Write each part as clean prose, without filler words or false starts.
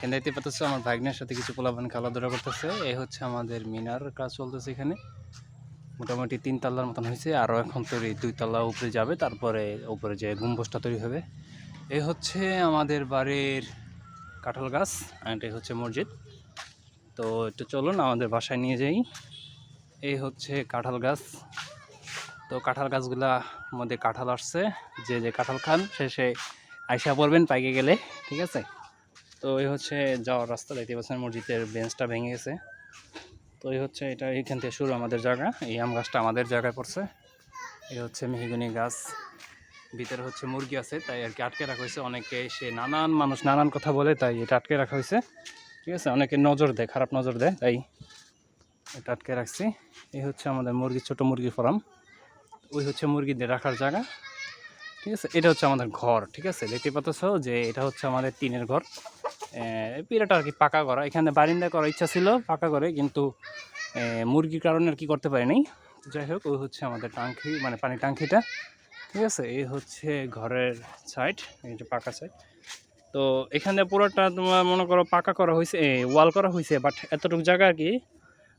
এখানে দেখতে পাচ্ছ আমার ভাগ্নের সাথে কিছু পোলাপান খেলাধুলা করতেছে। এই হচ্ছে আমাদের মিনার কাজ চলতেছে। এখানে মোটামুটি 3 তলার মতন হয়েছে, আরও এখন তৈরি 2 তলা উপরে যাবে, তারপরে উপরে যে গম্বুজটা তৈরি হবে। এই হচ্ছে আমাদের বাড়ির কাঁঠাল গাছ, অ্যান্ড এই হচ্ছে মসজিদ। তো একটু চলুন আমাদের বাসায় নিয়ে যাই। এই হচ্ছে কাঁঠাল গাছ। তো কাঁঠাল গাছগুলা মধ্যে কাঁঠাল আসছে, যে যে কাঁঠাল খান সে আইসা পড়বেন পাইকে গেলে, ঠিক আছে। তো এই হচ্ছে যাওয়ার রাস্তা, দেখতে পাচ্ছেন মসজিদের বেঞ্চটা ভেঙে গেছে। তো এই হচ্ছে এটা, এইখান থেকে শুরু আমাদের জায়গা। এই আম গাছটা আমাদের জায়গায় পড়ছে। এই হচ্ছে মেহগনি গাছ, ভিতরে হচ্ছে মুরগি আছে, তাই আর কি আটকে রাখা হয়েছে। অনেকে সে নানান মানুষ নানান কথা বলে, তাই এটা আটকে রাখা হয়েছে, ঠিক আছে। অনেকে নজর দেয়, খারাপ নজর দেয়, তাই এটা আটকে রাখছি। এই হচ্ছে আমাদের মুরগি, ছোট মুরগি ফার্ম। ওই হচ্ছে মুরগিদের রাখার জায়গা, ঠিক আছে। এটা হচ্ছে আমাদের ঘর, ঠিক আছে। দেখতে পাচ্ছ যে এটা হচ্ছে আমাদের টিনের ঘর। পিরাটা আর কি পাকা করা, এখানে বারিন্দা করার ইচ্ছা ছিল পাকা করে, কিন্তু মুরগির কারণে আর কি করতে পারিনি। যাই হোক, ওই হচ্ছে আমাদের টাঙ্কি, মানে পানির টাঙ্কিটা, ঠিক আছে। এই হচ্ছে ঘরের সাইড, এই যে পাকা সাইড। তো এখানে পুরোটা তোমার মনে করো পাকা করা হয়েছে, ওয়াল করা হয়েছে, বাট এতটুকু জায়গা আর কি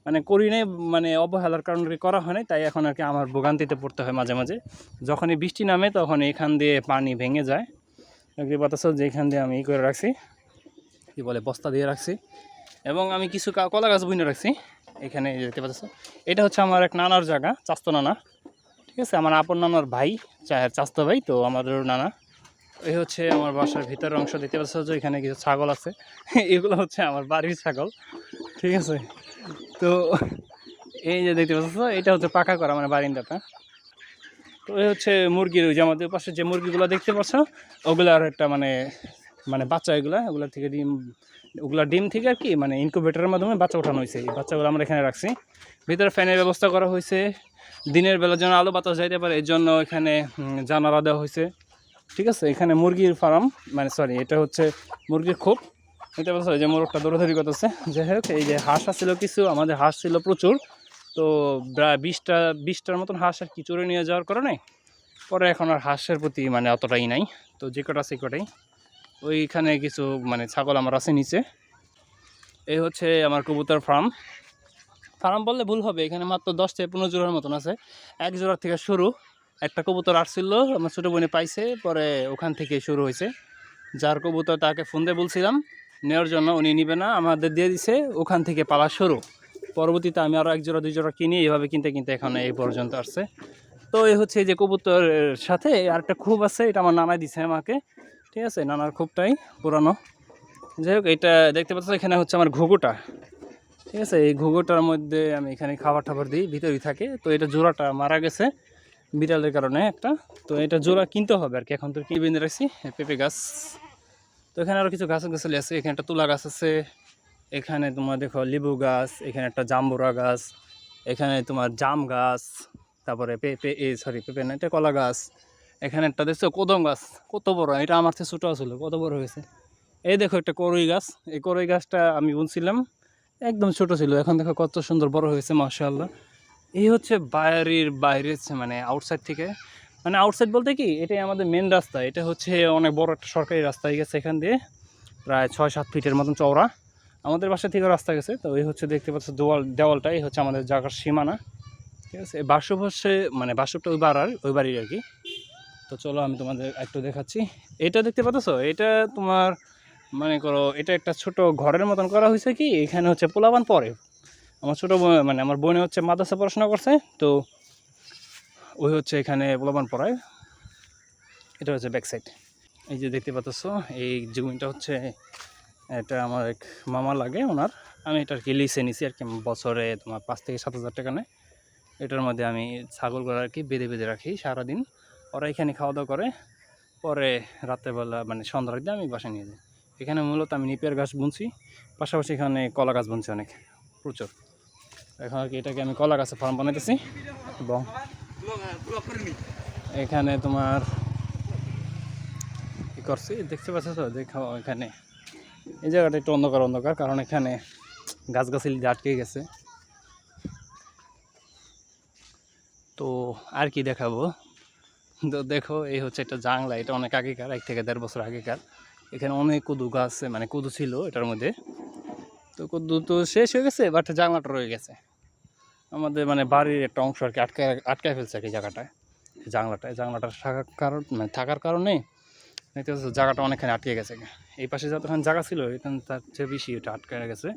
মানে করি নাই, মানে অবহেলার কারণে করা হয় নাই। তাই এখন আর কি আমার ভোগান্তিতে পড়তে হয় মাঝে মাঝে। যখনই বৃষ্টি নামে তখন এখান দিয়ে পানি ভেঙে যায়। দেখতে পাচ্ছ যে এখান দিয়ে আমি করে রাখছি, কী বলে, বস্তা দিয়ে রাখছি। এবং আমি কিছু কলা গাছ বুনে রাখছি এখানে, দেখতে পাচ্ছ। এটা হচ্ছে আমার এক নানার জায়গা, চাস্তো নানা, ঠিক আছে। আমার আপন নানার ভাই, চাস্তো ভাই, তো আমাদের নানা। এই হচ্ছে আমার বাসার ভিতরের অংশ, দেখতে পাচ্ছ যে এখানে কিছু ছাগল আছে। এগুলো হচ্ছে আমার বাড়ির ছাগল, ঠিক আছে। তো এই যে দেখতে পাচ্ছ, এটা হচ্ছে পাকা করা, মানে বারিন্দাটা। তো এই হচ্ছে মুরগির, ওই যে আমাদের পাশে যে মুরগিগুলো দেখতে পাচ্ছ, ওগুলার একটা মানে মানে বাচ্চা, ওগুলা থেকে ডিম থেকে আর কি মানে ইনকিউবেটরের মাধ্যমে বাচ্চা ওঠানো হয়েছে। এই বাচ্চাগুলো আমরা এখানে রাখছি। ভিতরে ফ্যানের ব্যবস্থা করা হয়েছে, দিনের বেলা যেন আলো বাতাস যাইতে পারে, এর জন্য এখানে জানালা দেওয়া হয়েছে, ঠিক আছে। এখানে মুরগির ফার্ম, মানে সরি, এটা হচ্ছে মুরগির খোপ। দেখতে পাচ্ছ যে মোরগটা দৌড়াদৌড়ি করতেছে। যাই হোক, এই যে হাঁস ছিল কিছু, আমাদের হাঁস ছিল প্রচুর। তো প্রায় 20টার মতন হাঁস আর কি চুরে নিয়ে যাওয়ার কারণে পরে এখন আর হাঁসের প্রতি মানে অতটাই নাই। তো যে কটা আছে কটাই, ওইখানে কিছু মানে ছাগল আমার আছে নিচে। এই হচ্ছে আমার কবুতর ফার্ম। ফার্ম বললে ভুল হবে, এখানে মাত্র 10 থেকে 15 জোড়ার মতন আছে। এক জোড়ার থেকে শুরু। একটা কবুতর আসছিল, আমার ছোটো বোনে পাইছে, পরে ওখান থেকে শুরু হয়েছে। যার কবুতর তাকে ফোন দিয়ে বলছিলাম নেওয়ার জন্য, উনি নিবে না, আমাদের দিয়ে দিছে, ওখান থেকে পালা শুরু। পরবর্তীতে আমি আরও 1 জোড়া 2 জোড়া কিনি, এইভাবে কিনতে কিনতে এখন এই পর্যন্ত আসছে। তো এই হচ্ছে যে কবুতরের সাথে আরেকটা খুব আছে, এটা আমার নানাই দিছে আমাকে, ঠিক আছে। নানার খুবটাই পুরানো। যাই হোক, এটা দেখতে পাচ্ছ, এখানে হচ্ছে আমার ঘুঘুটা, ঠিক আছে। এই ঘুঘুটার মধ্যে আমি এখানে খাবার টাবার দিই, ভিতরেই থাকে। তো এটা জোড়াটা মারা গেছে বিড়ালের কারণে একটা। তো এটা জোড়া কিনতে হবে আর কি, এখন তো কি বেঁধে রাখছি। পেঁপে গাছ, তো এখানে আরও কিছু গাছালি আছে। এখানে একটা তুলা গাছ আছে, এখানে তোমার দেখো লেবু গাছ, এখানে একটা জাম্বুরা গাছ, এখানে তোমার জাম গাছ, তারপরে পেঁপে না, এটা কলা গাছ। এখানে একটা দেখছো কদম গাছ, কত বড়, এটা আমার থেকে ছোটো ছিল, কত বড় হয়েছে। এই দেখো একটা করই গাছ, এই করই গাছটা আমি বুনছিলাম, একদম ছোট ছিল, এখন দেখো কত সুন্দর বড় হয়েছে, মাশাআল্লাহ। এই হচ্ছে বাড়ির বাইরে, মানে আউটসাইড থেকে, মানে আউটসাইড বলতে কি, এটাই আমাদের মেন রাস্তা। এটা হচ্ছে অনেক বড় একটা সরকারি রাস্তা গেছে, এখান দিয়ে প্রায় 6-7 ফিটের মতন চওড়া। আমাদের বাসা থেকে রাস্তা গেছে। তো এই হচ্ছে দেখতে পাচ্ছ দেওয়ালটা, এই হচ্ছে আমাদের জায়গার সীমানা, ঠিক আছে। বাসব হচ্ছে মানে বাসবটা ওই বাড়ির আর কি। তো চলো আমি তোমাদের একটু দেখাচ্ছি। এটা দেখতে পাচ্ছ, এটা তোমার মনে করো এটা একটা ছোট ঘরের মতন করা হয়েছে। কি এখানে হচ্ছে পোলাপান পড়ে, আমার ছোটো মানে আমার বোনে হচ্ছে মাদ্রাসা পড়াশোনা করছে, তো ওই হচ্ছে এখানে পোলাপান পড়ায়। এটা হচ্ছে ব্যাক সাইড। এই যে দেখতে পাচ্ছ, এই জমিটা হচ্ছে, এটা আমার এক মামা লাগে ওনার। আমি এটা আর কি লিসে নিছি আর কি, বছরে তোমার 5 থেকে 7 হাজার টাকা নেয়। এটার মধ্যে আমি ছাগলগুলো আর কি বেঁধে রাখি সারাদিন। ওরা এখানে খাওয়া দাওয়া করে, পরে রাত্রেবেলা মানে সন্ধ্যার দিকে আমি বাসায় নিয়ে যাই। এখানে মূলত আমি নিপিয়ার গাছ বুনছি, পাশাপাশি এখানে কলা গাছ বুনছি অনেক, প্রচুর। এখন আর কি এটাকে আমি কলা গাছের ফার্ম বানাইতেছি। এবং এখানে তোমার কী করছি দেখতে পাচ্ছ তো, দেখো এখানে এই জায়গাটা একটু অন্ধকার, কারণ এখানে গাছগাছালি আটকে গেছে। তো আর কি দেখাবো, তো দেখো এই হচ্ছে একটা জাংলা, এটা অনেক আগেকার, 1 থেকে 1.5 বছর আগেকার। এখানে অনেক কদু গাছ, মানে কদু ছিল এটার মধ্যে। তো কদু তো শেষ হয়ে গেছে, বাট জানলাটা রয়ে গেছে। আমাদের মানে বাড়ির একটা অংশ আর কি আটকায় ফেলছে আর কি জায়গাটায়, জানলাটা থাকার কারণে জায়গাটা অনেকখানি আটকে গেছে। এই পাশে যতক্ষণ জায়গা ছিল এখানে তার চেয়ে বেশি এটা আটকে গেছে।